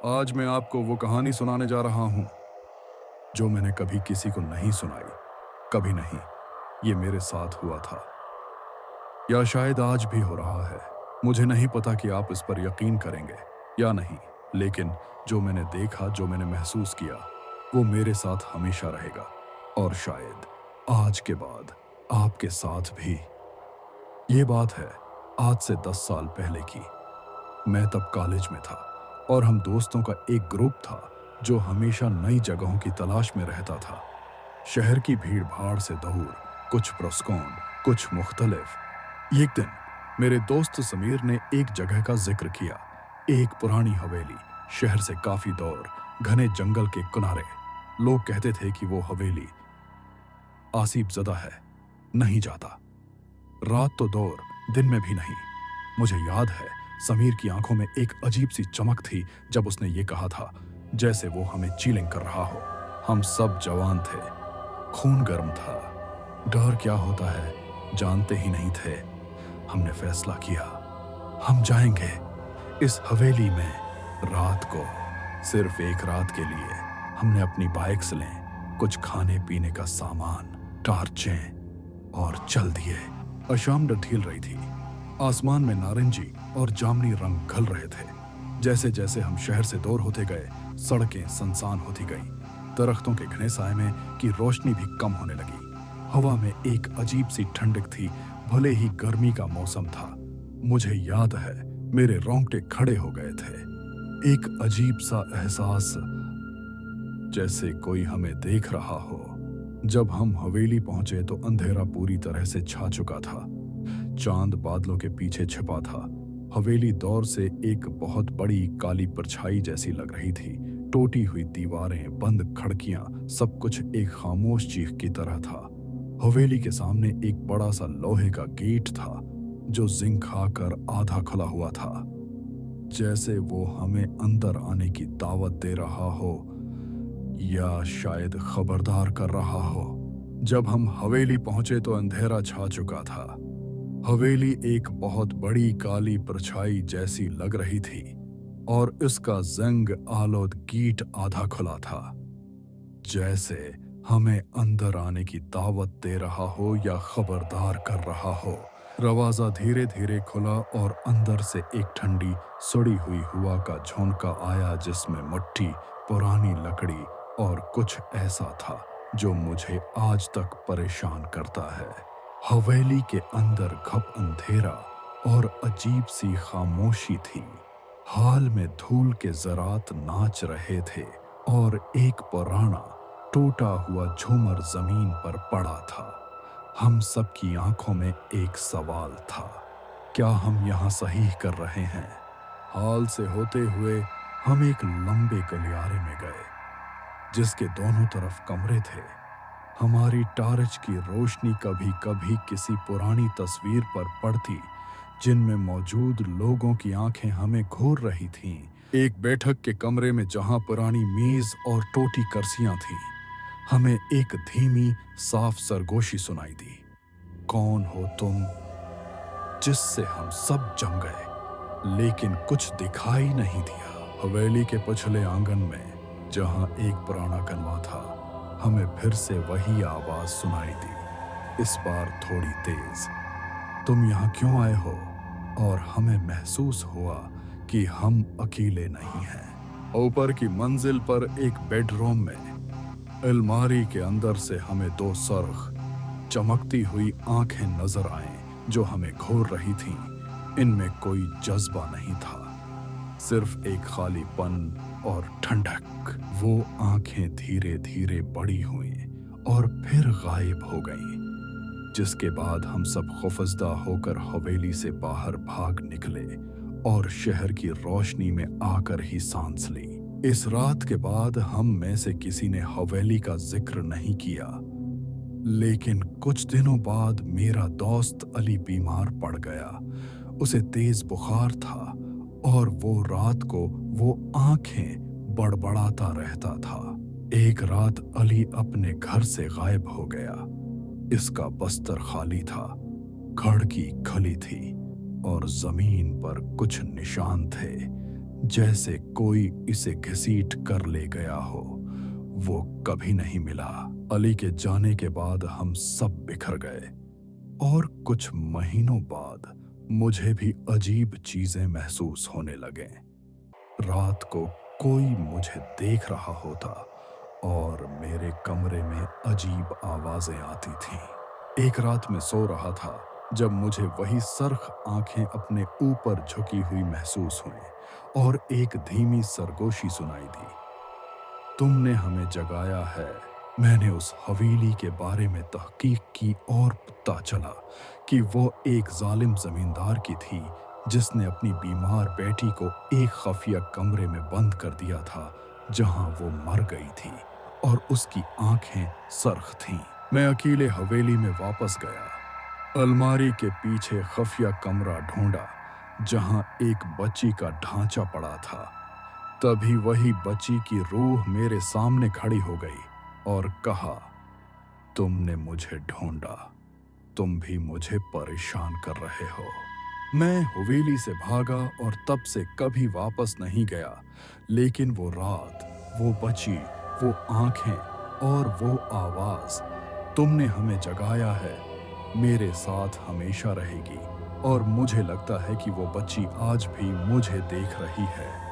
आज मैं आपको वो कहानी सुनाने जा रहा हूं जो मैंने कभी किसी को नहीं सुनाई, कभी नहीं। ये मेरे साथ हुआ था, या शायद आज भी हो रहा है। मुझे नहीं पता कि आप इस पर यकीन करेंगे या नहीं, लेकिन जो मैंने देखा, जो मैंने महसूस किया, वो मेरे साथ हमेशा रहेगा। और शायद आज के बाद आपके साथ भी। ये बात है आज से 10 साल पहले की। मैं तब कॉलेज में था और हम दोस्तों का एक ग्रुप था जो हमेशा नई जगहों की तलाश में रहता था। शहर की भीड़ भाड़ से दूर, कुछ पुरस्कौन, कुछ मुख्तलिफ। एक दिन मेरे दोस्त समीर ने एक जगह का जिक्र किया, एक पुरानी हवेली, शहर से काफी दूर, घने जंगल के किनारे। लोग कहते थे कि वो हवेली आसिफ ज़दा है, नहीं जाता। रात तो दूर, दिन में भी नहीं। मुझे याद है समीर की आंखों में एक अजीब सी चमक थी जब उसने ये कहा था, जैसे वो हमें चीलिंग कर रहा हो। हम सब जवान थे, खून गर्म था, डर क्या होता है जानते ही नहीं थे। हमने फैसला किया, हम जाएंगे इस हवेली में रात को, सिर्फ एक रात के लिए। हमने अपनी बाइक्स लें, कुछ खाने पीने का सामान, टार्चें, और चल दिए। अशाम ढल रही थी, आसमान में नारंगी और जामनी रंग घल रहे थे। जैसे जैसे हम शहर से दूर होते गए, सड़कें सुनसान होती गईं। दरख्तों के घने साए में की रोशनी भी कम होने लगी। हवा में एक अजीब सी ठंडक थी, भले ही गर्मी का मौसम था। मुझे याद है मेरे रोंगटे खड़े हो गए थे। एक अजीब सा एहसास, जैसे कोई हमें देख रहा हो। जब हम हवेली पहुंचे तो अंधेरा पूरी तरह से छा चुका था। चांद बादलों के पीछे छिपा था। हवेली दौर से एक बहुत बड़ी काली परछाई जैसी लग रही थी। टूटी हुई दीवारें, बंद खिड़कियां, सब कुछ एक खामोश चीख की तरह था। हवेली के सामने एक बड़ा सा लोहे का गेट था जो जिंक खाकर आधा खुला हुआ था, जैसे वो हमें अंदर आने की दावत दे रहा हो या शायद खबरदार कर रहा हो। जब हम हवेली पहुंचे तो अंधेरा छा चुका था। हवेली एक बहुत बड़ी काली परछाई जैसी लग रही थी और इसका जंग आलोद गेट आधा खुला था, जैसे हमें अंदर आने की दावत दे रहा हो या खबरदार कर रहा हो। दरवाजा धीरे धीरे खुला और अंदर से एक ठंडी सड़ी हुई हवा का झोंका आया, जिसमें मट्टी, पुरानी लकड़ी और कुछ ऐसा था जो मुझे आज तक परेशान करता है। हवेली के अंदर घप अंधेरा और अजीब सी खामोशी थी। हाल में धूल के ज़रात नाच रहे थे और एक पुराना टूटा हुआ झूमर जमीन पर पड़ा था। हम सबकी आंखों में एक सवाल था, क्या हम यहाँ सही कर रहे हैं? हाल से होते हुए हम एक लंबे गलियारे में गए जिसके दोनों तरफ कमरे थे। हमारी टार्च की रोशनी कभी कभी किसी पुरानी तस्वीर पर पड़ती जिनमें मौजूद लोगों की आंखें हमें घूर रही थीं। एक बैठक के कमरे में जहां पुरानी मेज और टूटी कुर्सियां थीं, हमें एक धीमी साफ सरगोशी सुनाई दी, कौन हो तुम? जिससे हम सब जम गए, लेकिन कुछ दिखाई नहीं दिया। हवेली के पिछले आंगन में जहां एक पुराना कनवा था, हमें फिर से वही आवाज सुनाई दी, इस बार थोड़ी तेज, तुम यहाँ क्यों आए हो? और हमें महसूस हुआ कि हम अकेले नहीं हैं। ऊपर की मंजिल पर एक बेडरूम में अलमारी के अंदर से हमें दो सुर्ख चमकती हुई आंखें नजर आईं जो हमें घूर रही थीं। इनमें कोई जज्बा नहीं था, सिर्फ एक खालीपन और ठंडक। वो आंखें धीरे धीरे बड़ी हुईं और फिर गायब हो गईं, जिसके बाद हम सब खौफजदा होकर हवेली से बाहर भाग निकले और शहर की रोशनी में आकर ही सांस ली। इस रात के बाद हम में से किसी ने हवेली का जिक्र नहीं किया, लेकिन कुछ दिनों बाद मेरा दोस्त अली बीमार पड़ गया। उसे तेज बुखार था और वो रात को वो आंखें बड़बड़ाता रहता था। एक रात अली अपने घर से गायब हो गया। इसका बस्तर खाली था, खिड़की खुली थी और जमीन पर कुछ निशान थे जैसे कोई इसे घसीट कर ले गया हो। वो कभी नहीं मिला। अली के जाने के बाद हम सब बिखर गए और कुछ महीनों बाद मुझे भी अजीब चीजें महसूस होने लगे। रात को कोई मुझे देख रहा होता और मेरे कमरे में अजीब आवाजें आती थीं। एक रात में सो रहा था जब मुझे वही सरख आंखें अपने ऊपर झुकी हुई महसूस हुई और एक धीमी सरगोशी सुनाई दी। तुमने हमें जगाया है। मैंने उस हवेली के बारे में तहकीक की और पता चला कि वो एक जालिम जमींदार की थी जिसने अपनी बीमार बेटी को एक खफिया कमरे में बंद कर दिया था जहां वो मर गई थी और उसकी आंखें सरख थीं। मैं अकेले हवेली में वापस गया। अलमारी के पीछे खफिया कमरा ढूंढा जहां एक बच्ची का ढांचा पड़ा था। तभी वही बच्ची की रूह मेरे सामने खड़ी हो गई और कहा, तुमने मुझे ढूंढा, तुम भी मुझे परेशान कर रहे हो। मैं हवेली से भागा और तब से कभी वापस नहीं गया। लेकिन वो रात, वो बच्ची, वो आंखें और वो आवाज, तुमने हमें जगाया है, मेरे साथ हमेशा रहेगी। और मुझे लगता है कि वो बच्ची आज भी मुझे देख रही है।